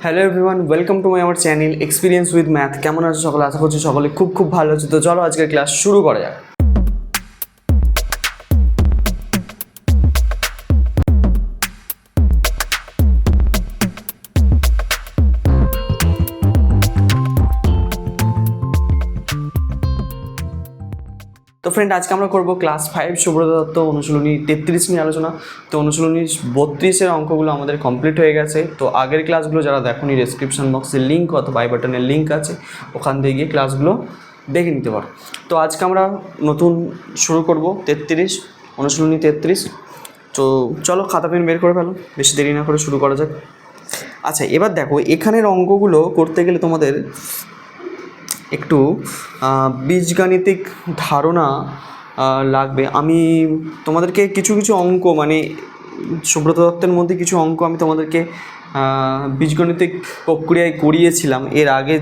Hello everyone, welcome to my our channel experience with math. কেমন আছো সকলে? আশা করছি সকলে খুব ভালো আছে। তো চলো আজকের ক্লাস শুরু করা যাক। তো ফ্রেন্ড, আজকে আমরা করবো ক্লাস 5 সুব্রত দত্ত অনুশীলনী 33 নিয়ে আলোচনা। তো অনুশীলনী 32-এর অঙ্কগুলো আমাদের কমপ্লিট হয়ে গেছে। তো আগের ক্লাসগুলো যারা দেখোনি, ডেসক্রিপশন বক্সের লিঙ্ক অথবা আই বাটনের লিঙ্ক আছে, ওখান থেকে গিয়ে ক্লাসগুলো দেখে নিতে পারো। তো আজকে আমরা নতুন শুরু করব 33 অনুশীলনী 33। তো চলো খাতা পেন বের করে ফেলো, বেশি দেরি না করে শুরু করা যাক। আচ্ছা, এবার দেখো এখানের অঙ্কগুলো করতে গেলে তোমাদের একটু বীজগাণিতিক ধারণা লাগবে। আমি তোমাদেরকে কিছু অঙ্ক, মানে সুব্রত দত্তের মধ্যে কিছু অঙ্ক আমি তোমাদেরকে বীজগণিতিক প্রক্রিয়ায় করিয়েছিলাম। এর আগে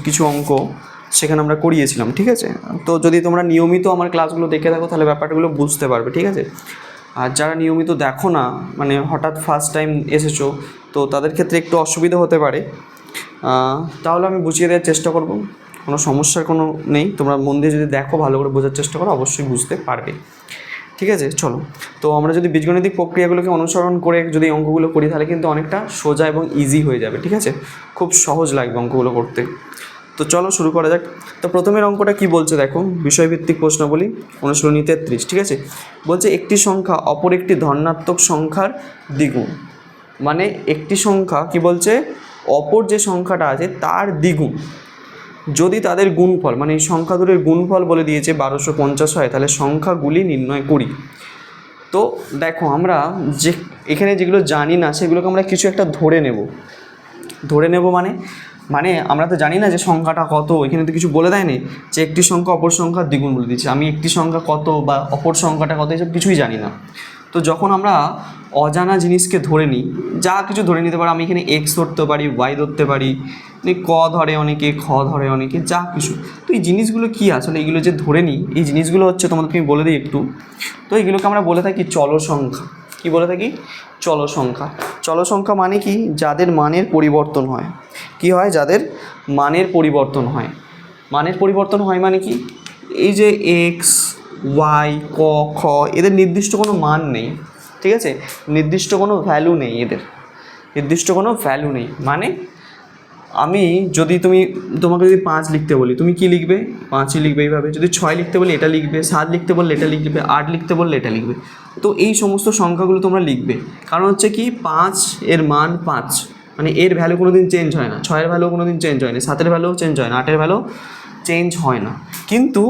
কিছু অঙ্ক সেখানে আমরা করিয়েছিলাম, ঠিক আছে? তো যদি তোমরা নিয়মিত আমার ক্লাসগুলো দেখে থাকো তাহলে ব্যাপারগুলো বুঝতে পারবে, ঠিক আছে? আর যারা নিয়মিত দেখো না, মানে হঠাৎ ফার্স্ট টাইম এসেছো, তো তাদের ক্ষেত্রে একটু অসুবিধা হতে পারে। তাহলে আমি বুঝিয়ে দেওয়ার চেষ্টা করব, কোনো সমস্যার কোনো নেই। তোমরা মন দিয়ে যদি দেখো, ভালো করে বোঝার চেষ্টা করো, অবশ্যই বুঝতে পারবে, ঠিক আছে? চলো, তো আমরা যদি বীজগণিতিক প্রক্রিয়াগুলোকে অনুসরণ করে যদি অঙ্কগুলো করি তাহলে কিন্তু অনেকটা সোজা এবং ইজি হয়ে যাবে, ঠিক আছে? খুব সহজ লাগবে অঙ্কগুলো করতে। তো চলো শুরু করা যাক। তো প্রথমের অঙ্কটা কি বলছে দেখো, বিষয়ভিত্তিক প্রশ্নাবলী অনুশীলনী 33, ঠিক আছে? বলছে একটি সংখ্যা অপর একটি ধনাত্মক সংখ্যার দ্বিগুণ। মানে একটি সংখ্যা কি বলছে, অপর যে সংখ্যাটা আছে তার দ্বিগুণ যদি তাদের গুণফল, মানে এই সংখ্যা দুটোর গুণফল বলে দিয়েছে 1250 হয়, তাহলে সংখ্যাগুলি নির্ণয় করি। তো দেখো আমরা যে এখানে যেগুলো জানি না সেগুলোকে আমরা কিছু একটা ধরে নেব মানে আমরা তো জানি না যে সংখ্যাটা কত, এখানে তো কিছু বলে দেয়নি যে একটি সংখ্যা অপর সংখ্যার দ্বিগুণ বলে দিচ্ছে। আমি একটি সংখ্যা কত বা অপর সংখ্যাটা কত এসব কিছুই জানি না। তো যখন আমরা অজানা জিনিসকে ধরে নিই, যা কিছু ধরে নিতে পারি, আমি এখানে এক্স ধরতে পারি, ওয়াই ধরতে পারি, ক ধরে অনেকে, খ ধরে অনেকে, যা কিছু। তো এই জিনিসগুলো কি আসলে, এইগুলো যে ধরে নিই, এই জিনিসগুলো হচ্ছে তোমাদেরকে আমি বলে দিই একটু। তো এইগুলোকে আমরা বলে থাকি চল সংখ্যা। কি বলে থাকি? চল সংখ্যা। চল সংখ্যা মানে কি? যাদের মানের পরিবর্তন হয়। কি হয়? যাদের মানের পরিবর্তন হয়। মানের পরিবর্তন হয় মানে কি? এই যে এক্স, ওয়াই, ক, খ, এদের নির্দিষ্ট কোনো মান নেই, ঠিক আছে? নির্দিষ্ট কোনো ভ্যালু নেই, এদের নির্দিষ্ট কোনো ভ্যালু নেই। মানে আমি যদি তোমাকে যদি 5 লিখতে বলি, তুমি কি লিখবে? 5ই লিখবে এইভাবে। যদি 6 লিখতে বলি এটা লিখবে, 7 লিখতে বললে এটা লিখবে, 8 লিখতে বললে এটা লিখবে। তো এই সমস্ত সংখ্যাগুলো তোমরা লিখবে, কারণ হচ্ছে কি 5 এর মান 5, মানে এর ভ্যালু কোনো দিন চেঞ্জ হয় না। 6-এর ভ্যালু কোনো দিন চেঞ্জ হয় না, 7-এর ভ্যালু চেঞ্জ হয় না, 8-এর ভ্যালু চেঞ্জ হয় না। কিন্তু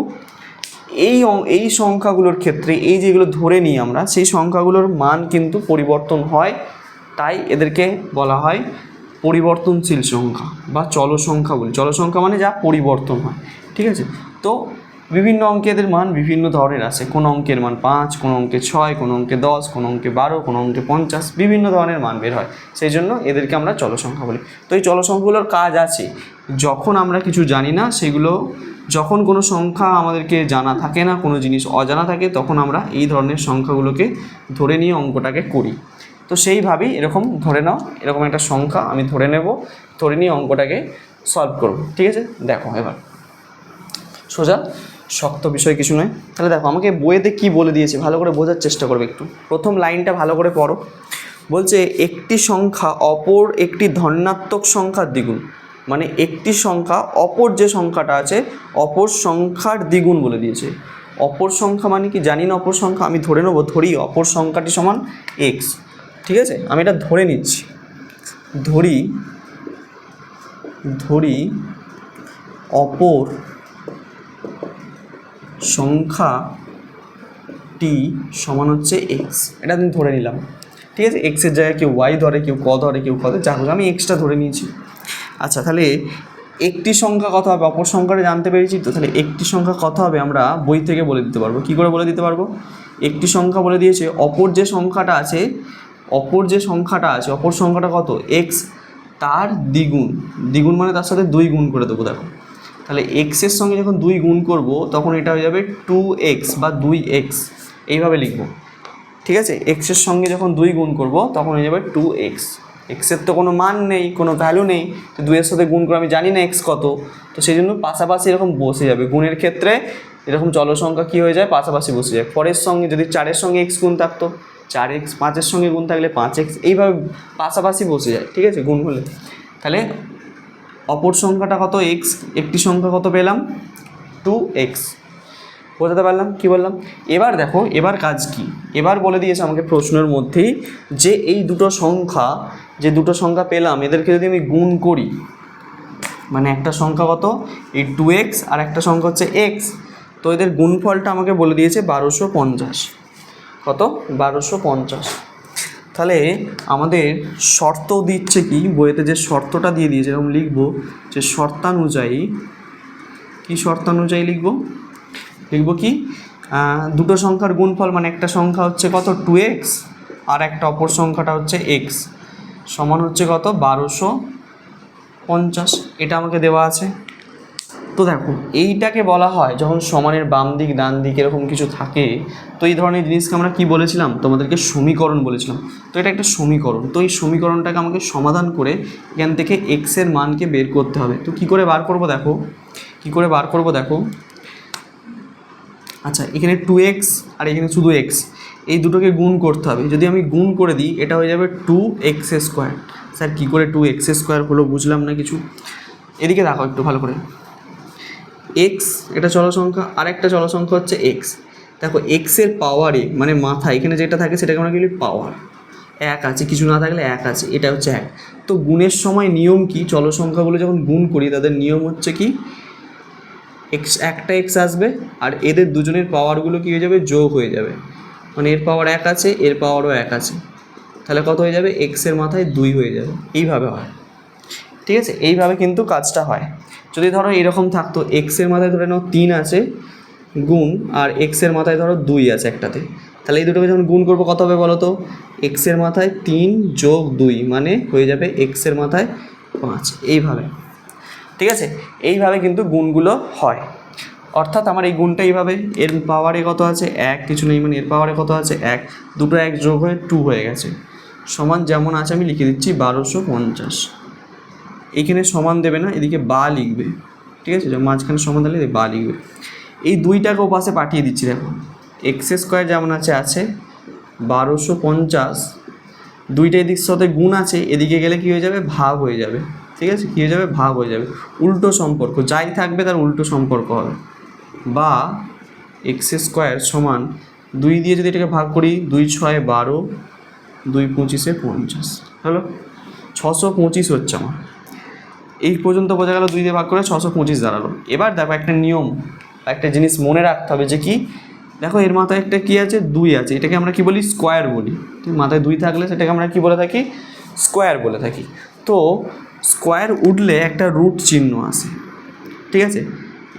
এই সংখ্যাগুলোর ক্ষেত্রে, এই যেগুলো ধরে নিই আমরা, সেই সংখ্যাগুলোর মান কিন্তু পরিবর্তন হয়। তাই এদেরকে বলা হয় পরিবর্তনশীল সংখ্যা বা চল সংখ্যা বলি। চল সংখ্যা মানে যা পরিবর্তন হয়, ঠিক আছে? তো বিভিন্ন অঙ্কে এদের মান বিভিন্ন ধরনের আছে। কোনো অঙ্কের মান 5, কোনো অঙ্কে 6, কোনো অঙ্কে 10, কোনো অঙ্কে 12, কোনো অঙ্কে 50, বিভিন্ন ধরনের মান বের হয়। সেই জন্য এদেরকে আমরা চল সংখ্যা বলি। তো এই চল সংখ্যাগুলোর কাজ আছে, যখন আমরা কিছু জানি না সেগুলো, যখন কোনো সংখ্যা আমাদেরকে জানা থাকে না, কোনো জিনিস অজানা থাকে, তখন আমরা এই ধরনের সংখ্যাগুলোকে ধরে নিয়ে অঙ্কটাকে করি। তো সেইভাবেই এরকম ধরে নাও, এরকম একটা সংখ্যা আমি ধরে নেব, ধরে নিয়ে অঙ্কটাকে সলভ করব, ঠিক আছে? দেখো এবার সোজা, শক্ত বিষয় কিছু নয়। তাহলে দেখো আমাকে বইয়েতে কি বলে দিয়েছে ভালো করে বোঝার চেষ্টা করবে একটু। প্রথম লাইনটা ভালো করে পড়ো। বলছে একটি সংখ্যা অপর একটি ধনাত্মক সংখ্যার দ্বিগুণ। মানে একটি সংখ্যা অপর যে সংখ্যাটা আছে অপর সংখ্যার দ্বিগুণ বলে দিয়েছে। অপর সংখ্যা মানে কি জানি না, অপর সংখ্যা আমি ধরে নেবো, ধরি অপর সংখ্যাটি সমান এক্স, ঠিক আছে? আমি এটা ধরে নিচ্ছি, ধরি অপর সংখ্যাটি সমান হচ্ছে এক্স। এটা আমি ধরে নিলাম, ঠিক আছে? এক্সের জায়গায় কেউ ওয়াই ধরে, কেউ ক ধরে, কেউ ক ধরে, যা হোক আমি এক্সটা ধরে নিয়েছি। আচ্ছা, তাহলে একটি সংখ্যা কত হবে? অপর সংখ্যাটা জানতে পেরেছি তো, তাহলে একটি সংখ্যা কত হবে আমরা বই থেকে বলে দিতে পারবো। কী করে বলে দিতে পারবো? একটি সংখ্যা বলে দিয়েছে অপর যে সংখ্যাটা আছে, অপর সংখ্যাটা কত? এক্স, তার দ্বিগুণ মানে তার সাথে 2 গুণ করে দেবো। দেখো তাহলে এক্সের সঙ্গে যখন 2 গুণ করব তখন এটা হয়ে যাবে 2x বা 2x, এইভাবে লিখব, ঠিক আছে? এক্সের সঙ্গে যখন 2 গুণ করব তখন হয়ে যাবে 2x, এক্সের তো কোনো মান নেই, কোনো ভ্যালু নেই, তো 2 এর সাথে গুণ করে আমি জানি না এক্স কত, তো সেই জন্য পাশাপাশি এরকম বসে যাবে। গুণের ক্ষেত্রে এরকম চল সংখ্যা কী হয়ে যায়, পাশাপাশি বসে যায়। পরের সঙ্গে যদি 4-এর সঙ্গে এক্স গুণ থাকতো 4x, 5-এর সঙ্গে গুণ থাকলে 5x, এইভাবে পাশাপাশি বসে যায়, ঠিক আছে, গুণ হলে। তাহলে অপর সংখ্যাটা কত, এক্স, একটি সংখ্যা কত পেলাম, 2x। বোঝাতে পারলাম কি বললাম? এবার দেখো, এবার কাজ কি, এবার বলে দিয়েছে আমাকে প্রশ্নের মধ্যেই যে এই দুটো সংখ্যা, যে দুটো সংখ্যা পেলাম এদেরকে যদি আমি গুণ করি, মানে একটা সংখ্যা কত এই 2x আর একটা সংখ্যা হচ্ছে x, তো এদের গুণফলটা আমাকে বলে দিয়েছে 1250। কত, 1250। তাহলে আমাদের শর্ত দিচ্ছে কি, বইয়েতে যে শর্তটা দিয়ে দিয়েছে এরকম লিখবো যে শর্তানুযায়ী, কি শর্তানুযায়ী লিখবো কি, দুটো সংখ্যার গুণফল, মানে একটা সংখ্যা হচ্ছে কত 2x আর একটা অপর সংখ্যাটা হচ্ছে x, সমান হচ্ছে কত 1250। এটা আমাকে দেওয়া আছে। তো দেখো এইটাকে বলা হয় যখন সমানের বাম দিক ডান দিক এরকম কিছু থাকে, তো এই ধরনের জিনিসকে আমরা কি বলেছিলাম, তোমাদেরকে সমীকরণ বলেছিলাম। তো এটা একটা সমীকরণ, তো এই সমীকরণটাকে আমাকে সমাধান করে এখান থেকে এক্সের মানকে বের করতে হবে। তো কী করে বার করব দেখো, কী করে বার করব দেখো। আচ্ছা, এখানে 2x আর এখানে শুধু x, এই দুটোকে গুণ করতে হবে। যদি আমি গুণ করে দিই এটা হয়ে যাবে 2x স্কোয়ার। স্যার কী করে 2x স্কোয়ার হলো বুঝলাম না কিছু। এদিকে দেখো একটু ভালো করে, এক্স এটা চল সংখ্যা আর একটা চল সংখ্যা হচ্ছে এক্স। দেখো এক্সের পাওয়ারে মানে মাথা এখানে যেটা থাকে সেটাকে আমরা কি বলি, পাওয়ার। এক আছে, কিছু না থাকলে এক আছে, এটা হচ্ছে এক। তো গুণের সময় নিয়ম কি, চল সংখ্যাগুলো যখন গুণ করি তাদের নিয়ম হচ্ছে কি, এক্স একটা এক্স আসবে আর এদের দুজনের পাওয়ারগুলো কী হয়ে যাবে, যোগ হয়ে যাবে। মানে এর পাওয়ার এক আছে, এর পাওয়ারও এক আছে, তাহলে কত হয়ে যাবে, এক্সের মাথায় 2 হয়ে যাবে। এইভাবে হয়, ঠিক আছে, এইভাবে কিন্তু কাজটা হয়। যদি ধরো এরকম থাকতো, এক্সের মাথায় ধরে নাও 3 আছে গুণ, আর এক্সের মাথায় ধরো 2 আছে একটাতে, তাহলে এই দুটোকে যখন গুণ করবো কত হবে বলো তো, এক্সের মাথায় 3 যোগ 2 মানে হয়ে যাবে এক্সের মাথায় 5। এইভাবে, ঠিক আছে, এইভাবে কিন্তু গুণগুলো হয়। অর্থাৎ আমার এই গুণটা এইভাবে, এর পাওয়ারে কত আছে 1, কিছু নেই মানে এর পাওয়ারে কত আছে 1, দুটো 1 যোগ হয়ে 2 হয়ে গেছে, সমান যেমন আছে আমি লিখে দিচ্ছি 1250। এইখানে সমান দেবে না, এদিকে বা লিখবে, ঠিক আছে, মাঝখানে সমান দিলে বা লিখবে। এই 2টাকে ওপাশে পাঠিয়ে দিচ্ছি, দেখো এক্স স্কোয়ার যেমন আছে 1250, 2টা এদিক সাথে গুণ আছে, এদিকে গেলে কী হয়ে যাবে, ভাগ হয়ে যাবে, ঠিক আছে, কী হয়ে যাবে, ভাগ হয়ে যাবে, উল্টো সম্পর্ক, যাই থাকবে তার উল্টো সম্পর্ক হবে। বা এক্স স্কোয়ার সমান 2 দিয়ে যদি এটাকে ভাগ করি, 2 × 6 = 12, 2 × 25 = 50, হলো 625 হচ্ছে আমার। এই পর্যন্ত বোঝা গেল, 2 দিয়ে ভাগ করে 625 দাঁড়ালো। এবার দেখো একটা নিয়ম, একটা জিনিস মনে রাখতে হবে যে কি, দেখো এর মাথায় একটা কী আছে, 2 আছে, এটাকে আমরা কি বলি, স্কোয়ার বলি। মাথায় 2 থাকলে সেটাকে আমরা কি বলে থাকি, স্কোয়ার বলে থাকি। তো স্কোয়ার উঠলে একটা রুট চিহ্ন আসে, ঠিক আছে,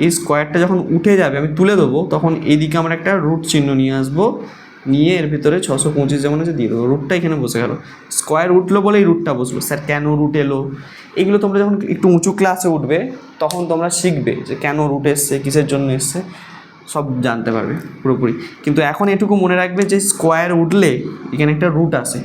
এই স্কোয়ারটা যখন উঠে যাবে আমি তুলে দেবো, তখন এইদিকে আমরা একটা রুট চিহ্ন নিয়ে আসবো, নিয়ে এর ভিতরে 625 যেমন আছে দিয়ে দেবো, রুটটা এখানে বসে গেল। স্কোয়ার উঠলো বলে এই রুটটা বসলো। স্যার কেন রুট এলো, এগুলো তোমরা যখন একটু উঁচু ক্লাসে উঠবে তখন তোমরা শিখবে যে কেন রুট এসছে, কিসের জন্য এসছে, সব জানতে পারবে পুরোপুরি। কিন্তু এখন এটুকু মনে রাখবে যে স্কোয়ার উঠলে এখানে একটা রুট আসে,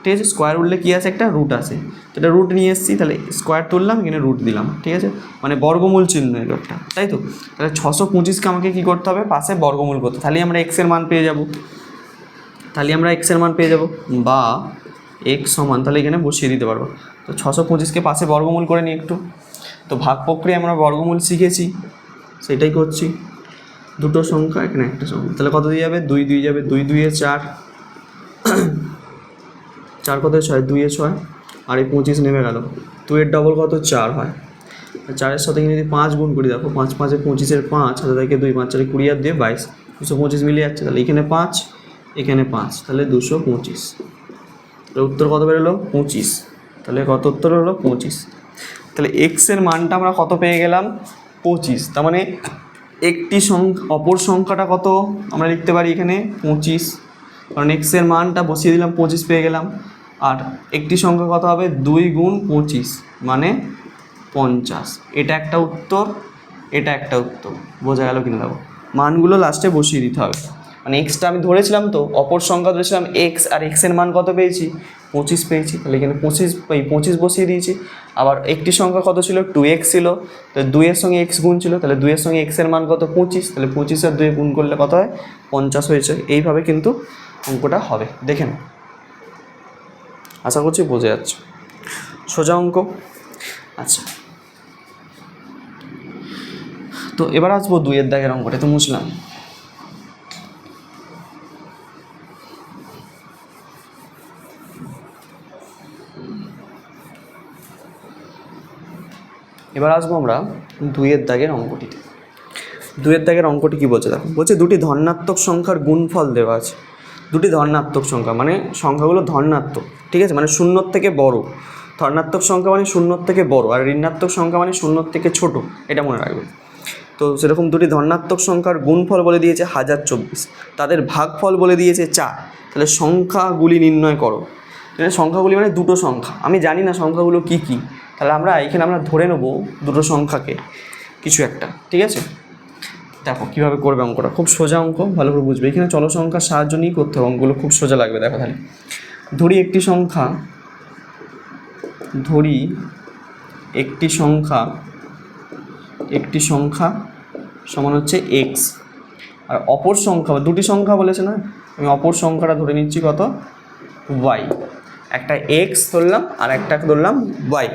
ঠিক আছে, স্কোয়ার উঠলে কী আছে, একটা রুট আসে। তো এটা রুট নিয়ে এসেছি, তাহলে স্কোয়ার তুললাম, এখানে রুট দিলাম, ঠিক আছে, মানে বর্গমূল চিহ্ন এলো একটা, তাই তো। তাহলে 625কে আমাকে কী করতে হবে, পাশে বর্গমূল করতে, তাহলেই আমরা এক্সের মান পেয়ে যাব, বা এক্স সমান, তাহলে এখানে বসিয়ে দিতে পারবো। তো 625কে পাশে বর্গমূল করে নিই একটু। তো ভাগ প্রক্রিয়া আমরা বর্গমূল শিখেছি, সেটাই করছি। দুটো সংখ্যা, এখানে একটা সংখ্যা, তাহলে কত দিয়ে যাবে, 2 2 যাবে, 2 2 4, 4 কত 6, 2 6, আর এই 25 নেমে গেল, 2 এর ডবল কত 4 হয়, 4-এর সাথে যদি 5 গুণ করি, দেখো 5 5 25-এর 5, হাতে থেকে 2 5 4 20 আর 2 22, 225 মিলিয়ে যাচ্ছে। তাহলে এখানে 5, এখানে 5, তাহলে 225। তাহলে উত্তর কত বেরোলো, 25। তাহলে কত উত্তর হলো, 25। তাহলে এক্সের মানটা আমরা কত পেয়ে গেলাম, 25। তার মানে একটি সংখ্যা, অপর সংখ্যাটা কত আমরা লিখতে পারি এখানে 25, কারণ এক্সের মানটা বসিয়ে দিলাম, 25 পেয়ে গেলাম। আর একটি সংখ্যা কত হবে, 2 × 25 মানে 50। এটা একটা উত্তর, এটা একটা উত্তর, বোঝা গেল কিনা দেখো, মানগুলো লাস্টে বসিয়ে দিতে হবে। মানে এক্সটা আমি ধরেছিলাম, তো অপর সংখ্যা ধরেছিলাম এক্স, আর এক্সের মান কত পেয়েছি, 25 পেয়েছি, তাহলে এখানে 25 বসিয়ে দিয়েছি। আবার একটি সংখ্যা কত ছিল, 2x ছিল, তো 2-এর সঙ্গে x গুণ ছিল, তাহলে 2-এর সঙ্গে x এর মান কত, 25, তাহলে 25 আর 2 গুণ করলে কত হয়, 50 হয়েছে। এইভাবে কিন্তু অঙ্কটা হবে, দেখে নাও। আশা করছি বোঝা যাচ্ছে, সোজা অঙ্ক। আচ্ছা, তো এবার আসবো 2-এর দাগের অঙ্কটা, তো মুছলাম। এবার আসবো আমরা 2-এর দাগের অঙ্কটিতে। 2-এর দাগের অঙ্কটি কী বলছে দেখো, বলছে দুটি ধনাত্মক সংখ্যার গুণফল দেওয়া আছে। দুটি ধনাত্মক সংখ্যা মানে সংখ্যাগুলো ধনাত্মক, ঠিক আছে, মানে 0-র থেকে বড়। ধনাত্মক সংখ্যা মানে 0-র থেকে বড়, আর ঋণাত্মক সংখ্যা মানে 0-র থেকে ছোট, এটা মনে রাখবে। তো সেরকম দুটি ধনাত্মক সংখ্যার গুণফল বলে দিয়েছে 1024, তাদের ভাগফল বলে দিয়েছে 4। তাহলে সংখ্যাগুলি নির্ণয় করো। সংখ্যাগুলি মানে দুটো সংখ্যা, আমি জানি না সংখ্যাগুলো কি কি, তাহলে এখানে আমরা ধরে নেব দুটো সংখ্যাকে কিছু একটা, ঠিক আছে। দেখো কীভাবে করবে অঙ্কটা, খুব সোজা অঙ্ক, ভালো করে বুঝবে। এখানে চলো সংখ্যার সাহায্য নিয়েই করতে হবে অঙ্কগুলো, খুব সোজা লাগবে। দেখো তাহলে ধরি একটি সংখ্যা সমান হচ্ছে x, আর অপর সংখ্যা, দুটি সংখ্যা বলেছে না, আমি অপর সংখ্যাটা ধরে নিচ্ছি কত, y। একটা x ধরলাম আর একটা ধরলাম y।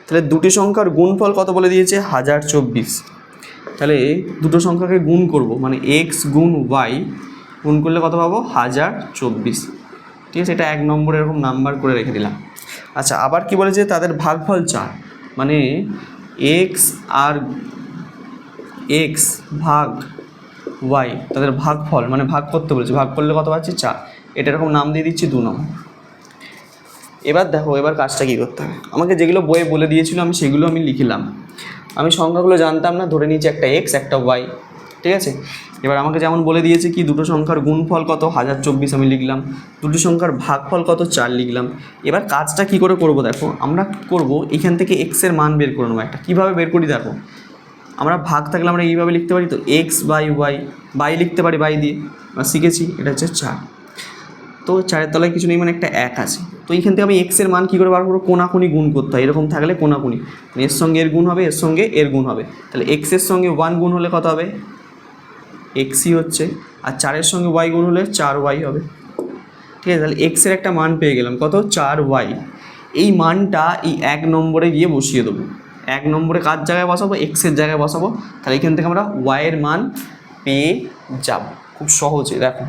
তাহলে দুটি সংখ্যার গুণফল কত বলে দিয়েছে, 1024। তাহলে দুটো সংখ্যাকে গুণ করব, মানে x গুণ y গুণ করলে কত পাবো, 1024, ঠিক আছে। এটা 1 নম্বরে এরকম নাম্বার করে রেখে দিলাম। আচ্ছা, আবার কি বলেছে, তাদের ভাগফল 4, মানে x ভাগ y, তাদের ভাগফল মানে ভাগ করতে বলেছে, ভাগ করলে কত পাচ্ছি, 4। এটা এরকম নাম দিয়ে দিচ্ছি 2 নম্বর। এবার দেখো, এবার কাজটা কী করতে হবে, আমাকে যেগুলো বইয়ে বলে দিয়েছিল আমি সেগুলো লিখলাম। আমি সংখ্যাগুলো জানতাম না, ধরে নিয়েছি একটা x একটা y, ঠিক আছে। এবার আমাকে যেমন বলে দিয়েছে কি, দুটো সংখ্যার গুণফল কত, 1024 আমি লিখলাম, দুটি সংখ্যার ভাগফল কত, 4 লিখলাম। এবার কাজটা কি করে করব দেখো, আমরা করব এখান থেকে x এর মান বের করে নেবো একটা। কীভাবে বের করি দেখো, আমরা ভাগ থাকলে আমরা এইভাবে লিখতে পারি, তো x বাই y লিখতে পারি, বাই দিয়ে আমরা শিখেছি। এটা হচ্ছে 4, তো 4-এর তলায় কিছু নেই, মানে একটা 1 আছে। তো এইখান থেকে আমি x এর মান কী করে বার করবো, কোনাকুনি গুণ করতে হয়, এরকম থাকলে কোনাকুনি, মানে এর সঙ্গে এর গুণ হবে, এর সঙ্গে এর গুণ হবে। তাহলে x এর সঙ্গে 1 গুণ হলে কত হবে, xই হচ্ছে, আর 4-এর সঙ্গে y গুণ হলে 4y হবে, ঠিক আছে। তাহলে x এর একটা মান পেয়ে গেলাম, কত, 4y। এই মানটা এই 1 নম্বরে গিয়ে বসিয়ে দেবো। 1 নম্বরে কার জায়গায় বসাবো, x এর জায়গায় বসাবো। তাহলে এখান থেকে আমরা y এর মান পেয়ে যাব, খুব সহজে। দেখো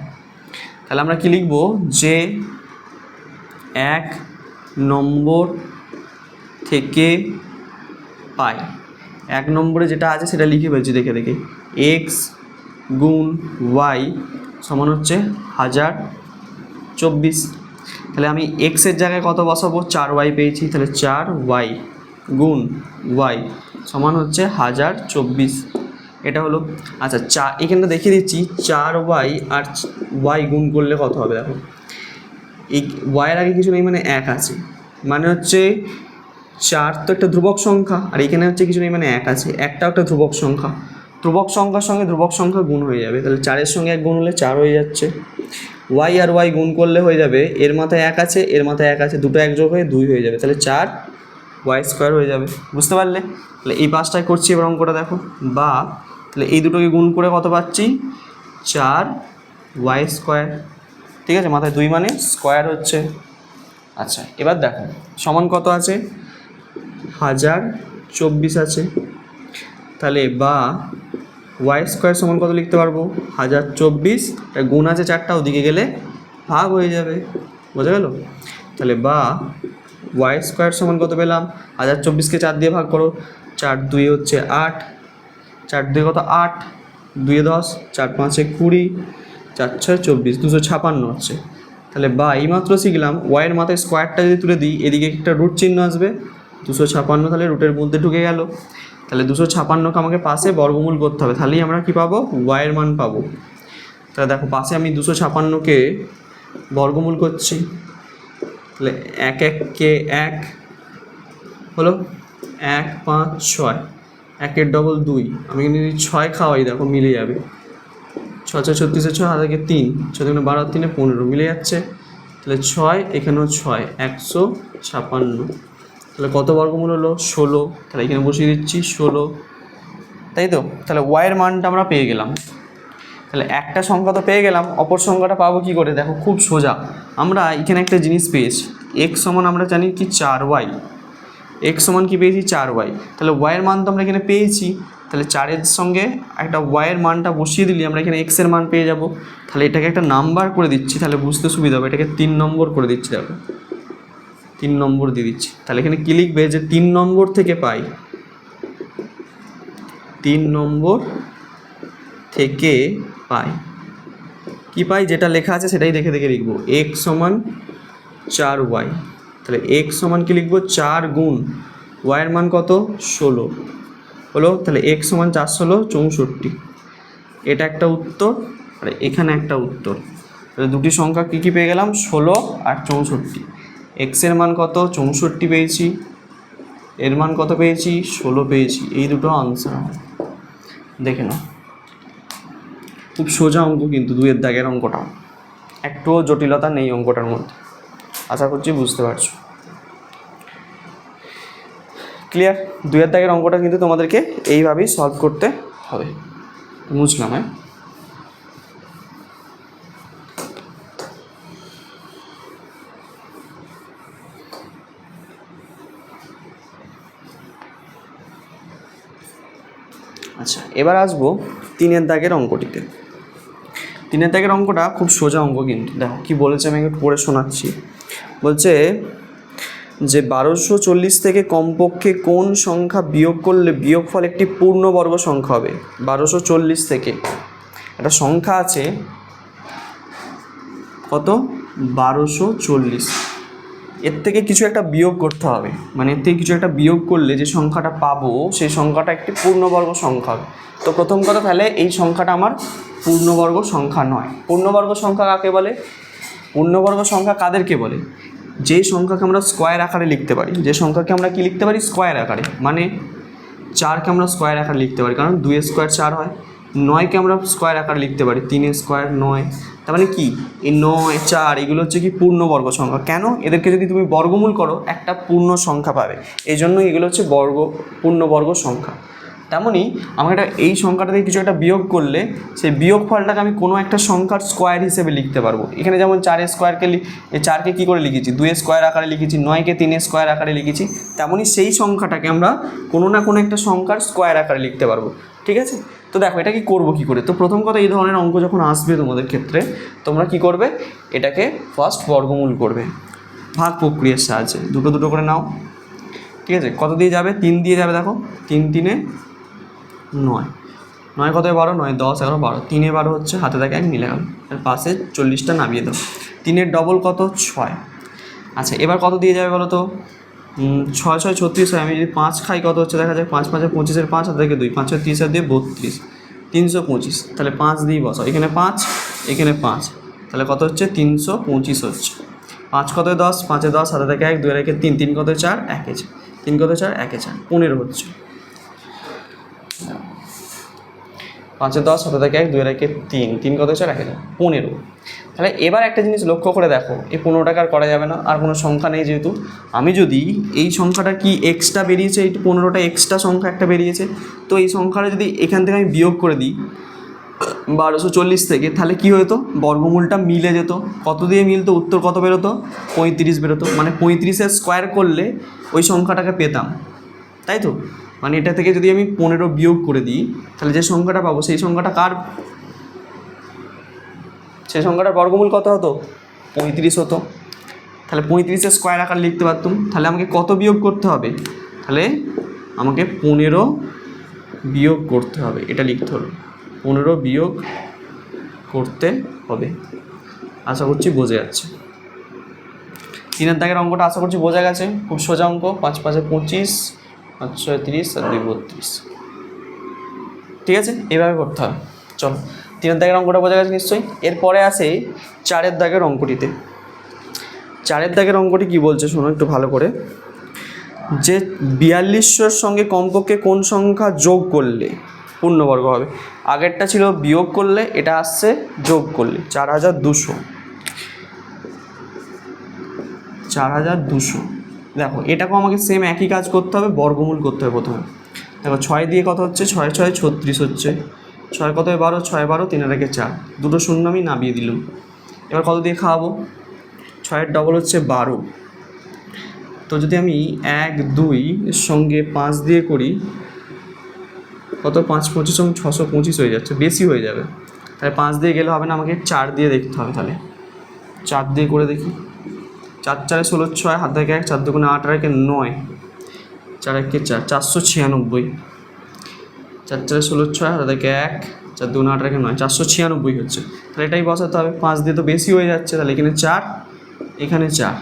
তাহলে আমরা কি লিখব, যে 1 নম্বর থেকে পাই, 1 নম্বরে যেটা আছে সেটা লিখে ফেলছি, দেখে x গুণ y সমান হচ্ছে 1024। তাহলে আমি x এর জায়গায় কত বসাবো, 4y পেয়েছি, তাহলে 4y গুণ y সমান হচ্ছে 1024, এটা হলো। আচ্ছা, এখানটা দেখিয়ে দিচ্ছি, 4y আর y গুণ করলে কত হবে। দেখো এই y এর আগে কিছু নেই, মানে 1 আছে, মানে হচ্ছে 4 তো একটা ধ্রুবক সংখ্যা, আর এখানে হচ্ছে কিছু নেই, মানে 1 আছে, একটাও একটা ধ্রুবক সংখ্যা। ধ্রুবক সংখ্যার সঙ্গে ধ্রুবক সংখ্যা গুণ হয়ে যাবে, তাহলে 4-এর সঙ্গে 1 গুণ হলে 4 হয়ে যাচ্ছে। y আর y গুণ করলে হয়ে যাবে, এর মাথায় 1 আছে, এর মাথায় 1 আছে, দুটো 1 যোগ হয়ে 2 হয়ে যাবে, তাহলে 4y² হয়ে যাবে। বুঝতে পারলে? তাহলে এই পাঁচটায় করছি এবার অঙ্কটা দেখো, বা তাহলে এই দুটোকে গুণ করে কত পাচ্ছি, 4y², ঠিক আছে, মাথায় 2 মানে স্কোয়ার হচ্ছে। আচ্ছা, এবার দেখো সমান কত আছে, 1024 আছে, তাহলে বা y² সমান কত লিখতে পারবো, 1024, গুণ আছে 4টা, ওদিকে গেলে ভাগ হয়ে যাবে, বোঝা গেল। তাহলে বা y² সমান কত পেলাম, 1024কে 4 দিয়ে ভাগ করো, 4 2 হচ্ছে 8, 4 2 কত 8, 2 10, 4 5 20, 4 6 24, 256 হচ্ছে। তাহলে বা এইমাত্র শিখলাম y এর মাথায় স্কোয়ারটা যদি তুলে দিই, এদিকে একটা রুট চিহ্ন আসবে, 256, তাহলে রুটের মধ্যে ঢুকে গেল। তাহলে 256কে আমাকে পাশে বর্গমূল করতে হবে, তাহলেই আমরা কি পাবো, y এর মান পাবো। তাহলে দেখো পাশে আমি 256কে বর্গমূল করছি, তাহলে 1 1 কে 1 হলো, 1 5 6, 1-এর ডবল 2, আমি কিন্তু 6 খাওয়াই, দেখো মিলে যাবে, 6 6 36, 6 হাতে 3, 6 3 12, 3 15 মিলে যাচ্ছে। তাহলে 6, এখানেও 6, 156। তাহলে কত বর্গমূল হলো? 16। তাহলে এখানে বসিয়ে দিচ্ছি 16, তাই তো? তাহলে ওয়াইয়ের মানটা আমরা পেয়ে গেলাম। তাহলে একটা সংখ্যা তো পেয়ে গেলাম, অপর সংখ্যাটা পাবো কী করে? দেখো খুব সোজা, আমরা এখানে একটা জিনিস পেয়েছি, এক্স সমান আমরা জানি কি 4y, এক্স সমান কী পেয়েছি? 4y। তাহলে ওয়াইয়ের মান তো আমরা এখানে পেয়েছি, তাহলে 4-এর সঙ্গে একটা ওয়াইয়ের মানটা বসিয়ে দিলে আমরা এখানে এক্সের মান পেয়ে যাব। তাহলে এটাকে একটা নাম্বার করে দিচ্ছি, তাহলে বুঝতে সুবিধা হবে। এটাকে 3 নম্বর করে দিচ্ছি, দেখো 3 নম্বর দিয়ে দিচ্ছি। তাহলে এখানে কী লিখবে? যে 3 নম্বর থেকে পাই, 3 নম্বর থেকে পাই, কী পাই? যেটা লেখা আছে সেটাই দেখে দেখে লিখবো, এক্স সমান 4y। তাহলে এক্স সমান কী লিখবো? 4 গুণ ওয়াইয়ের মান কত? 16 হলো। তাহলে এক্স সমান 4 16 64। এটা একটা উত্তর, আর এখানে একটা উত্তর। তাহলে দুটি সংখ্যা কী কী পেয়ে গেলাম? 16 আর 64। এক্সের মান কত? 64 পেয়েছি, এর মান কত পেয়েছি? 16 পেয়েছি। এই দুটো আনসার দেখে নাও। খুব সোজা অঙ্ক কিন্তু 2-এর দাগের অঙ্কটা, একটুও জটিলতা নেই অঙ্কটার মধ্যে। আশা করছি বুঝতে পারছো। ক্লিয়ার? 2-এর দাগের অঙ্কটা কিন্তু তোমাদেরকে এইভাবেই সলভ করতে হবে। বুঝলাম? হ্যাঁ, আচ্ছা এবার আসবো 3-এর দাগের অঙ্কটিতে। 3-এর দাগের অঙ্কটা খুব সোজা অঙ্ক কিন্তু। দেখো কী বলেছে, আমি একটু পড়ে শোনাচ্ছি। বলছে যে 1240 থেকে কমপক্ষে কোন সংখ্যা বিয়োগ করলে বিয়োগফল একটি পূর্ণবর্গ সংখ্যা হবে। 1240 থেকে একটা সংখ্যা আছে, কত? 1240। এর থেকে কিছু একটা বিয়োগ করতে হবে, মানে এর থেকে কিছু একটা বিয়োগ করলে যে সংখ্যাটা পাবো সেই সংখ্যাটা একটি পূর্ণবর্গ সংখ্যা হবে। তো প্রথম কথা, তাহলে এই সংখ্যাটা আমার পূর্ণবর্গ সংখ্যা নয়। পূর্ণবর্গ সংখ্যা কাকে বলে? পূর্ণবর্গ সংখ্যা কাদেরকে বলে? যেই সংখ্যাকে আমরা স্কোয়ার আকারে লিখতে পারি। যে সংখ্যাকে আমরা কি লিখতে পারি? স্কোয়ার আকারে। মানে 4কে আমরা স্কোয়ার আকারে লিখতে পারি, কারণ 2 স্কোয়ার 4 হয়। 9কে আমরা স্কোয়ার আকারে লিখতে পারি, 3 স্কোয়ার 9। তার মানে কি, এই 9 4 এগুলো হচ্ছে কি পূর্ণবর্গ সংখ্যা। কেন? এদেরকে যদি তুমি বর্গমূল করো একটা পূর্ণ সংখ্যা পাবে, এই জন্য এগুলো হচ্ছে পূর্ণবর্গ সংখ্যা। তেমনই আমাকে এই সংখ্যাটা থেকে কিছু একটা বিয়োগ করলে সেই বিয়োগ ফলটাকে আমি কোনো একটা সংখ্যার স্কোয়ার হিসেবে লিখতে পারবো। এখানে যেমন 4 স্কোয়ারকে এই 4কে কী করে লিখেছি? 2 স্কোয়ার আকারে লিখেছি, 9কে 3 স্কোয়ার আকারে লিখেছি। তেমনই সেই সংখ্যাটাকে আমরা কোনো না কোনো একটা সংখ্যার স্কোয়ার আকারে লিখতে পারবো। ঠিক আছে? তো দেখো এটা কি করবো কী করে? তো প্রথম কথা, এই ধরনের অঙ্ক যখন আসবে তোমাদের ক্ষেত্রে, তোমরা কি করবে? এটাকে ফার্স্ট বর্গমূল করবে ভাগ প্রক্রিয়ার সাহায্যে। দুটো দুটো করে নাও। ঠিক আছে? কত দিয়ে যাবে? 3 দিয়ে যাবে। দেখো 3 3 9, 9 কত? 12, 9 10 11 12, 3 12 হচ্ছে, হাতে থাকে 1 মিলে গেল। এর পাশে 40টা নামিয়ে দাও। 3-এর ডবল কত? 6। আচ্ছা এবার কত দিয়ে যাবে বলো তো? 6 6 36 হয়। আমি যদি 5 খাই কত হচ্ছে দেখা যায়? 5 5 25, 5 হাতে থেকে 2, 5 6 30 আর 2 32, 325। তাহলে 5 দিয়ে বসাও। এখানে 5, এখানে 5, তাহলে কত হচ্ছে? 325 হচ্ছে। 5 কত? 10, 5 10 হাতে থেকে 1, 2 রেখে 3, 3 কত? 4, 1 3 কত? 4, 1 4, 15 হচ্ছে। 5 10 হাতে থেকে 1, 2 রেখে 3, 3 কত? 4, 1 15। তাহলে এবার একটা জিনিস লক্ষ্য করে দেখো, এই 15 টাকা আর করা যাবে না, আর কোনো সংখ্যা নেই যেহেতু। আমি যদি এই সংখ্যাটা কি এক্সট্রা বেরিয়েছে, এই 15টা এক্সট্রা সংখ্যা একটা বেরিয়েছে, তো এই সংখ্যাটা যদি এখান থেকে আমি বিয়োগ করে দিই 1240 থেকে, তাহলে কী হতো? বর্গমূলটা মিলে যেত। কত দিয়ে মিলতো? উত্তর কত বেরোতো? 35 বেরোতো। মানে 35-এর স্কোয়ার করলে ওই সংখ্যাটাকে পেতাম, তাই তো? মানে এটা থেকে যদি আমি 15 বিয়োগ করে দিই, তাহলে যে সংখ্যাটা পাবো সেই সংখ্যাটা কার? সেই সংখ্যাটার বর্গমূল কত হতো? 35 হতো। তাহলে 35-এর স্কোয়ার আকার লিখতে পারতাম। তাহলে আমাকে কত বিয়োগ করতে হবে? তাহলে আমাকে 15 বিয়োগ করতে হবে, এটা লিখতে হবে। 15 বিয়োগ করতে হবে। আশা করছি বোঝা যাচ্ছে। 3-এর দাগের অঙ্কটা আশা করছি বোঝা গেছে। খুব সোজা অঙ্ক। 5 5 25, 5 6 30 আর 2 32। ঠিক আছে? এভাবে করতে হবে। চলো, 3-এর দাগের অঙ্কটা বোঝা গেছে নিশ্চয়ই। এরপরে আসে 4-এর দাগের অঙ্কটিতে। 4-এর দাগের অঙ্কটি কী বলছে শোনো একটু ভালো করে। যে 4200-এর সঙ্গে কমপক্ষে কোন সংখ্যা যোগ করলে পূর্ণবর্গ হবে। আগেরটা ছিল বিয়োগ করলে, এটা আসছে যোগ করলে। 4200। 4200। দেখো এটাকেও আমাকে সেম একই কাজ করতে হবে, বর্গমূল করতে হবে প্রথমে। দেখো 6 দিয়ে কত হচ্ছে, 6 6 36 হচ্ছে, 6 কত 12, 6 12, 3 আর 1 4, দুটো শূন্য আমি নামিয়ে দিলাম। এবার কত দিয়ে খাওয়াবো, 6-এর ডবল হচ্ছে 12। তো যদি আমি 1 2 এর সঙ্গে 5 দিয়ে করি, কত 5 25 625 হয়ে যাচ্ছে, বেশি হয়ে যাবে। তাহলে 5 দিয়ে গেলে হবে না, আমাকে 4 দিয়ে দেখতে হবে। তাহলে 4 দিয়ে করে দেখি, 4 4 16 6, হাত থেকে 1, 4 2 8 আর 1 9, 4 1 4, 496। 4 4 16 6, হাত থেকে 1, 4 2 8 আর 1 9, 496 হচ্ছে। তাহলে এটাই বসাতে হবে, 5 দিয়ে তো বেশি হয়ে যাচ্ছে, তাহলে এখানে 4, এখানে 4,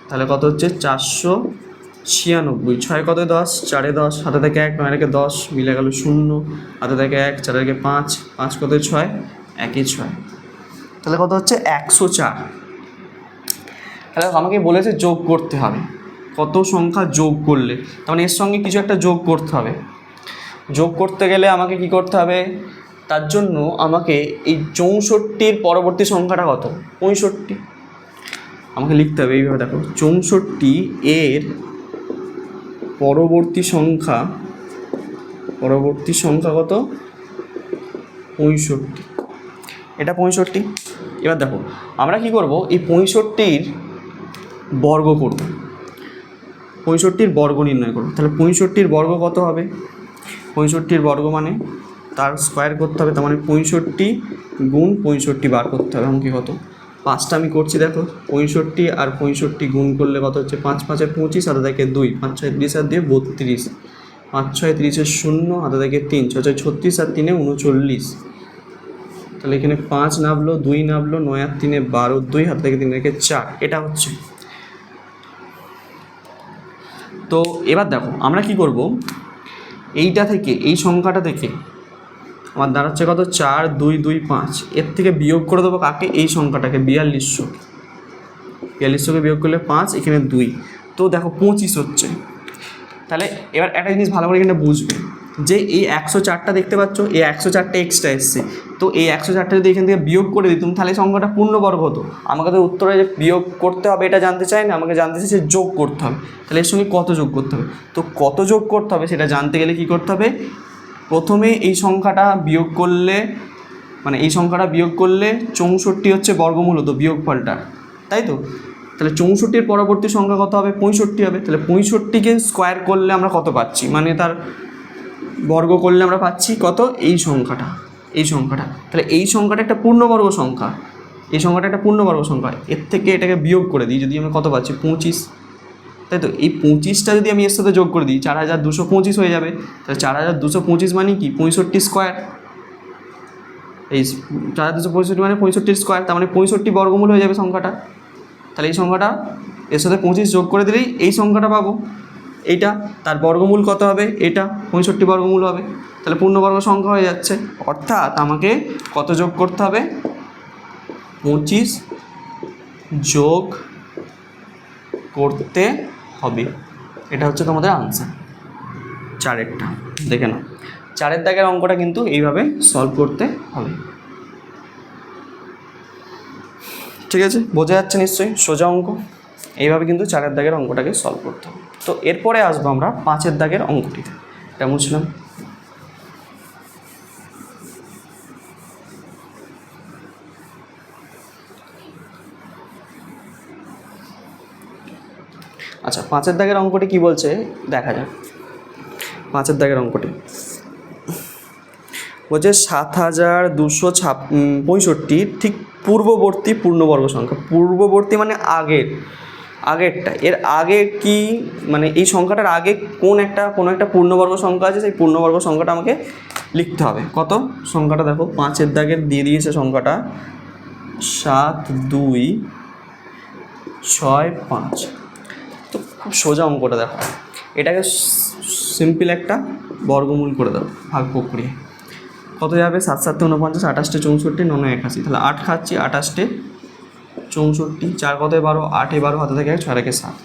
তাহলে কত হচ্ছে 496। 6 কত 10, 4 10, হাতে থেকে 1, 9 রেখে 10, মিলে গেল 0, হাতে থেকে 1, 4 রেখে 5, 5 কত 6, 1 6, তাহলে কত হচ্ছে 104। তাহলে আমাকে বলেছে যোগ করতে হবে, কত সংখ্যা যোগ করলে, তার মানে এর সঙ্গে কিছু একটা যোগ করতে হবে। যোগ করতে গেলে আমাকে কি করতে হবে, তার জন্য আমাকে এই 64-র পরবর্তী সংখ্যাটা কত, 65 আমাকে লিখতে হবে। এইভাবে দেখো, 64 এর পরবর্তী সংখ্যা কত, 65, এটা 65। এবার দেখো আমরা কি করব, এই 65-র বর্গ করব, 65-র বর্গ নির্ণয় করব। তাহলে 65-র বর্গ কত হবে, 65-র বর্গ মানে তার স্কোয়ার করতে হবে, তার মানে 65 গুণ 65 বার করতে হবে। আমাকে কত, 5টা আমি করছি, দেখো 65 আর 65 গুণ করলে কত হচ্ছে, 5 5 25, হাতে থেকে 2, 5 6 30 আর 2 32, 5 6 30 0, হাতে থেকে 3, 6 6 36 আর 3 39। তাহলে এখানে 5 নামলো, 2 নামলো, 9 আর 3 12, 2 হাতে থেকে 3 রেখে 4, এটা হচ্ছে। তো এবার দেখো আমরা কি করব, এইটা থেকে এই সংখ্যাটা থেকে আমার দাঁড়াচ্ছে কত, 4 2 2 5, এর থেকে বিয়োগ করে দেবো কাকে, এই সংখ্যাটাকে 4200 বিয়োগ করলে 5, এখানে 2, তো দেখো 25 হচ্ছে। তাহলে এবার একটা জিনিস ভালো করে এখানে বুঝবে, যে এই 104টা দেখতে পাচ্ছ, এই 104টা এক্সট্রা এসছে, তো এই 104টা যদি এখান থেকে বিয়োগ করে দিতাম তাহলে সংখ্যাটা পূর্ণবর্গ হতো। আমাকে তো উত্তরে যে বিয়োগ করতে হবে এটা জানতে চাই না, আমাকে জানতে চাই যে যোগ করতে হবে। তাহলে এর সঙ্গে কত যোগ করতে হবে, তো কত যোগ করতে হবে সেটা জানতে গেলে কী করতে হবে, প্রথমে এই সংখ্যাটা বিয়োগ করলে, মানে এই সংখ্যাটা বিয়োগ করলে 64 হচ্ছে বর্গমূল হতো বিয়োগফলটা, তাই তো। তাহলে 64-র পরবর্তী সংখ্যা কত হবে, 65 হবে। তাহলে 65কে স্কোয়ার করলে আমরা কত পাচ্ছি, মানে তার বর্গ করলে আমরা পাচ্ছি কত, এই সংখ্যাটা। তাহলে এই সংখ্যাটা একটা পূর্ণবর্গ সংখ্যা, এর থেকে এটাকে বিয়োগ করে দিই, যদি আমরা কত পাচ্ছি 25, তাই তো। এই 25টা যদি আমি এর সাথে যোগ করে দিই 4225 হয়ে যাবে। তাহলে 4225 মানে কি, 65 স্কোয়ার, এই 4265 মানে 65 স্কোয়ার, তার মানে 65 বর্গমূল হয়ে যাবে সংখ্যাটা। তাহলে এই সংখ্যাটা এর সাথে 25 যোগ করে দিলেই এই সংখ্যাটা পাবো, এইটা তার বর্গমূল কত হবে, এটা 65 বর্গমূল হবে। তাহলে পূর্ণবর্গ সংখ্যা হয়ে যাচ্ছে, অর্থাৎ আমাকে কত যোগ করতে হবে, 25 যোগ করতে হবে। এটা হচ্ছে তোমাদের আনসার 4-এরটা। দেখে নাও 4-এর দাগের অঙ্কটা কিন্তু এইভাবে সলভ করতে হবে, ঠিক আছে, বোঝা যাচ্ছে নিশ্চয়ই, সোজা অঙ্ক। এইভাবে কিন্তু 4-এর দাগের অঙ্কটাকে সলভ করতে হবে। তো এরপরে আসবো আমরা 5-এর দাগের অঙ্কটিতে, কেমন ছিলাম। আচ্ছা 5-এর দাগের অঙ্কটি কি বলছে দেখা যাক। 5-এর দাগের অঙ্কটি বলছে 7265 ঠিক পূর্ববর্তী পূর্ণবর্গ সংখ্যা, পূর্ববর্তী মানে আগেরটা, এর আগে কি, মানে এই সংখ্যাটার আগে কোনো একটা পূর্ণবর্গ সংখ্যা আছে, সেই পূর্ণবর্গ সংখ্যাটা আমাকে লিখতে হবে। কত সংখ্যাটা দেখো 5-এর দাগের দিয়ে দিয়েছে সংখ্যাটা 7265। তো খুব সোজা অঙ্কটা দেখো, এটাকে সিম্পল একটা বর্গমূল করে দাও, ভাগ প্রক্রিয়া কত যাবে, 7 7 49, 28 64, 9 81, তাহলে 8 খাচ্ছি, 28 64, 4 কত 12, 8 12, হাতে থেকে 6 রেখে 7,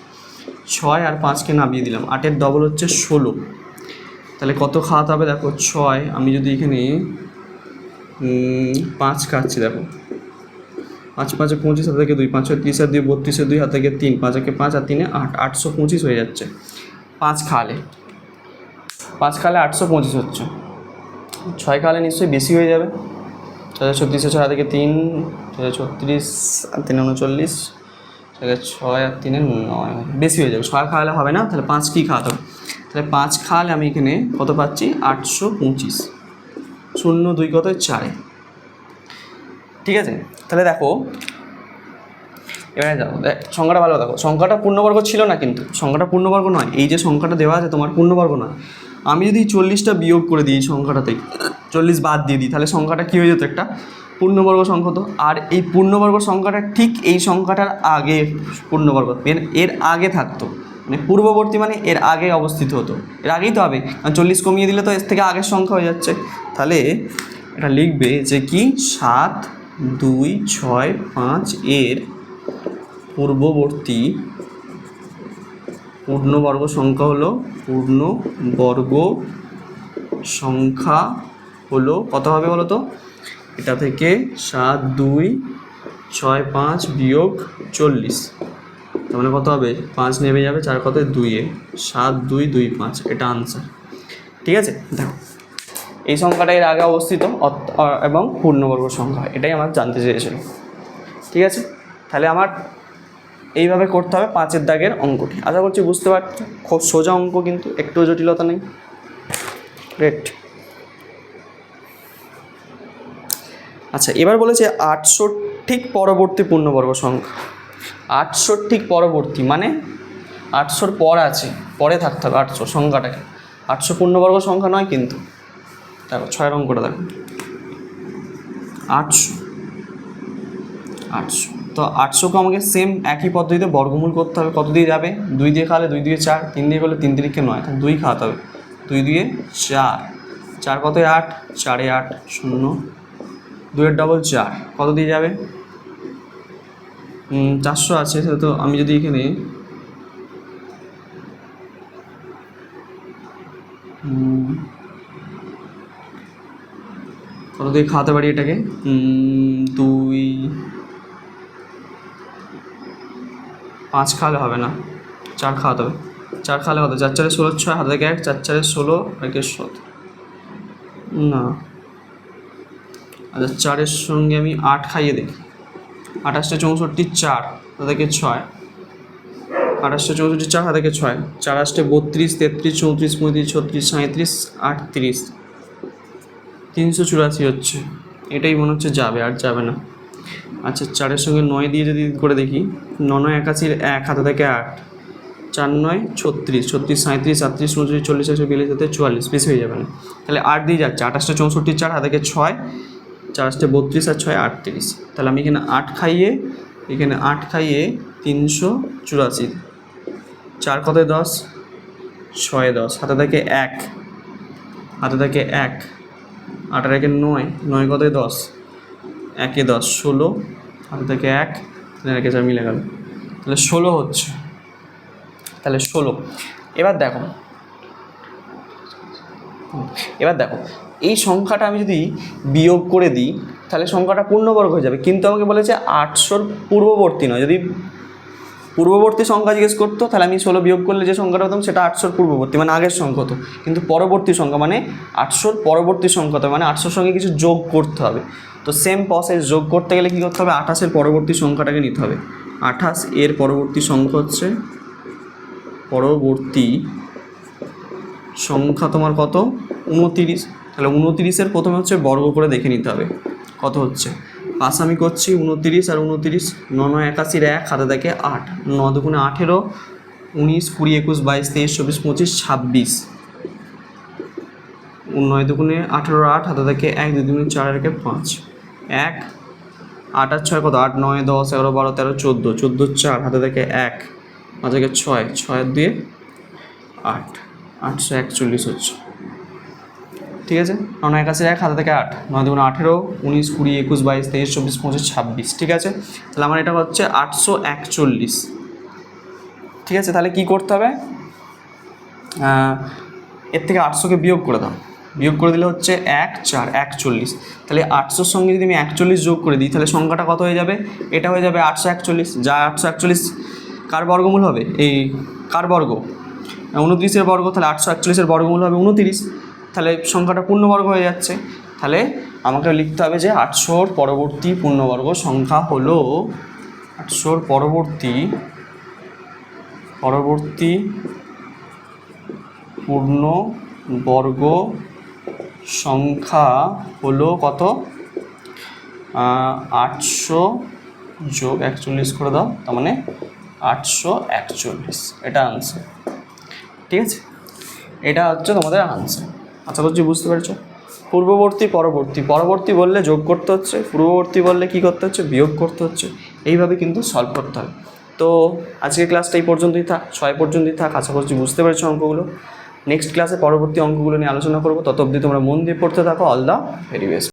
6 আর 5কে নামিয়ে দিলাম, 8-এর ডবল হচ্ছে 16। তাহলে কত খাওয়াতে হবে দেখো, 6 আমি যদি এখানে 5 খাচ্ছি, দেখো 5 5 25 হাতে থেকে 2, 5 6 30 আর 2 32 আর 2 হাতে থেকে 3, 5 1 5 আর 3 8, 825 হয়ে যাচ্ছে। 5 খালে 825 হচ্ছে। 6 খালে নিশ্চয়ই বেশি হয়ে যাবে। 36 6 থেকে 3, 36 আর 3 39, 6 আর 3 9, বেশি হয়ে যাবে। 6 খাওয়ালে হবে না, তাহলে 5 কি খাওয়াতে হবে? তাহলে 5 খাওয়ালে আমি এখানে কত পাচ্ছি? 825। 0 2 কত? 4। ঠিক আছে, তাহলে দেখো এবারে যাও, সংখ্যাটা ভালো দেখো, সংখ্যাটা পূর্ণবর্গ ছিল না, কিন্তু সংখ্যাটা পূর্ণবর্গ নয়। এই যে সংখ্যাটা দেওয়া আছে তোমার পূর্ণবর্গ নয়। আমি যদি 40টা বিয়োগ করে দিই সংখ্যাটা থেকে, 40 বাদ দিয়ে দিই, তাহলে সংখ্যাটা কী হয়ে যেত? একটা পূর্ণবর্গ সংখ্যা তো। আর এই পূর্ণবর্গ সংখ্যাটা ঠিক এই সংখ্যাটার আগে পূর্ণবর্গ, এর আগে থাকতো, মানে পূর্ববর্তী মানে এর আগে অবস্থিত হতো, এর আগেই তো হবে, কারণ 40 কমিয়ে দিলে তো এর থেকে আগের সংখ্যা হয়ে যাচ্ছে। তাহলে এটা লিখবে যে কি 7 2 6 5 এর পূর্ববর্তী পূর্ণবর্গ সংখ্যা হলো কত হবে বলো তো? এটা থেকে 7 2 6 5 বিয়োগ 40, তার মানে কত হবে? 5 নেমে যাবে, 4 কত? 2 7 2 2 5, এটা আনসার। ঠিক আছে, দেখো এই সংখ্যাটা এর আগে অবস্থিত এবং পূর্ণবর্গ সংখ্যা, এটাই আমার জানতে চেয়েছিল। ঠিক আছে, তাহলে আমার এইভাবে করতে হবে 5-এর দাগের অঙ্কটি। আশা করছি বুঝতে পারছো, খুব সোজা অঙ্ক, কিন্তু একটুও জটিলতা নেই। গ্রেট। আচ্ছা, এবার বলেছে 800 ঠিক পরবর্তী পূর্ণবর্গ সংখ্যা। 800 ঠিক পরবর্তী মানে 800 পর আছে, পরে থাকতে হবে 800 সংখ্যাটাকে। 800 পূর্ণবর্গ সংখ্যা নয় কিন্তু। দেখো 6 অঙ্কটা দেখো, 800 তো 800কে আমাকে সেম একই পদ্ধতিতে বর্গমূল করতে হবে। কত দিয়ে যাবে? 2 দিয়ে খাওয়ালে 2 দিয়ে 4, 3 দিয়ে করলে 3 3 9, তাহলে 2 খাওয়াতে হবে। 2 দিয়ে 4, 4 কত? 8, 4 8 0, 2 এর ডবল 4, কত দিয়ে যাবে? 400 আছে, তো আমি যদি এখানে কত দিয়ে খাওয়াতে পারি এটাকে? 2 5 খাওয়ালে হবে না, 4 খাওয়াতে হবে। 4 খাওয়ালে কত? 4 4 16 6, হাতে থেকে 1, 4 4 16 একে 17 না। আচ্ছা, 4-এর সঙ্গে আমি 8 খাইয়ে দেখি। 28 64 4, হাতে থেকে 6, 28 64 4, হাতে থেকে 6, 4 8 32 33 34 35 36 37 38, 384 হচ্ছে। এটাই মনে হচ্ছে যাবে, আর যাবে না। আচ্ছা, 4-এর সঙ্গে 9 দিয়ে যদি করে দেখি, 9 9 81 1, হাতে থেকে 8, 4 9 36 36 37 38 39 40 41 42 44, বেশি হয়ে যাবে না। তাহলে 8 দিয়ে যাচ্ছে, 28 64 4, হাতে থেকে 6, 4 32 আর 6 38, তাহলে আমি এখানে 8 খাইয়ে 384, 4 কত? 10, 6 10, হাতে থেকে 1, 8 আর 1 9, 9 কত? 10, 1 10 16, হাতে থেকে 1, 1 4 মিলে গেল, তাহলে 16 হচ্ছে। তাহলে 16। এবার দেখো এই সংখ্যাটা আমি যদি বিয়োগ করে দিই, তাহলে সংখ্যাটা পূর্ণবর্গ হয়ে যাবে, কিন্তু আমাকে বলেছে 800 পূর্ববর্তী নয়। যদি পূর্ববর্তী সংখ্যা জিজ্ঞেস করতো, তাহলে আমি 16 বিয়োগ করলে যে সংখ্যাটা হতাম সেটা 800 পূর্ববর্তী মানে আগের সংখ্যা হতো। কিন্তু পরবর্তী সংখ্যা মানে 800 পরবর্তী সংখ্যা হতো, মানে 800 সঙ্গে কিছু যোগ করতে হবে। তো সেম প্রসেস, যোগ করতে গেলে কী করতে হবে? 28-এর পরবর্তী সংখ্যাটাকে নিতে হবে। 28 এর পরবর্তী সংখ্যা হচ্ছে তোমার কত? 29। তাহলে 29-এর প্রথমে হচ্ছে বর্গ করে দেখে নিতে হবে কত হচ্ছে। 5 আমি করছি, 29 আর 29, 9 9 81 1, হাতে থেকে 8, 9 2 18, 19 20 21 22 23 24 25 26, 9 2 18 8, হাতে থেকে 1 2 2 4 আর 5, 1 8 আর 6 কত? 8 9 10 11 12 13 14, 14 4, হাতে থেকে 1, 5 থেকে 6, 6 আর 2 8, 841 হচ্ছে। ঠিক আছে, 9 9 81 1, হাতে থেকে 8, 9 2 18, 19 20 21 22 23 24 25 26, ঠিক আছে। তাহলে আমার এটা হচ্ছে 841। ঠিক আছে, তাহলে কি করতে হবে? এর থেকে 800কে বিয়োগ করে দাও। বিয়োগ করে দিলে হচ্ছে 1 4 41। তাহলে 800-র সঙ্গে যদি আমি 41 যোগ করে দিই তাহলে সংখ্যাটা কত হয়ে যাবে? এটা হয়ে যাবে 841, যা 841 কার বর্গমূল হবে? এই কার বর্গ? 29-এর বর্গ। তাহলে 841-এর বর্গমূল হবে 29, তাহলে সংখ্যাটা পূর্ণবর্গ হয়ে যাচ্ছে। তাহলে আমাকে লিখতে হবে যে 800-র পরবর্তী পূর্ণবর্গ সংখ্যা হলো 800-র পরবর্তী পূর্ণবর্গ সংখ্যা হলো কত? 800 যোগ 41 করে দাও, তার মানে 841। এটা আনসার। ঠিক আছে, এটা হচ্ছে তোমাদের আনসার। আশা করছি বুঝতে পেরেছো। পূর্ববর্তী পরবর্তী বললে যোগ করতে হচ্ছে, পূর্ববর্তী বললে কী করতে হচ্ছে? বিয়োগ করতে হচ্ছে। এইভাবে কিন্তু সলভ করতে হবে। তো আজকের ক্লাসটা এই পর্যন্তই থাক, 6 পর্যন্তই থাক। আশা করছি বুঝতে পেরেছো অঙ্কগুলো। নেক্সট ক্লাসে পরবর্তী অঙ্কগুলো নিয়ে আলোচনা করবো। তত অবধি তোমরা মন দিয়ে পড়তে থাকো। All the very best.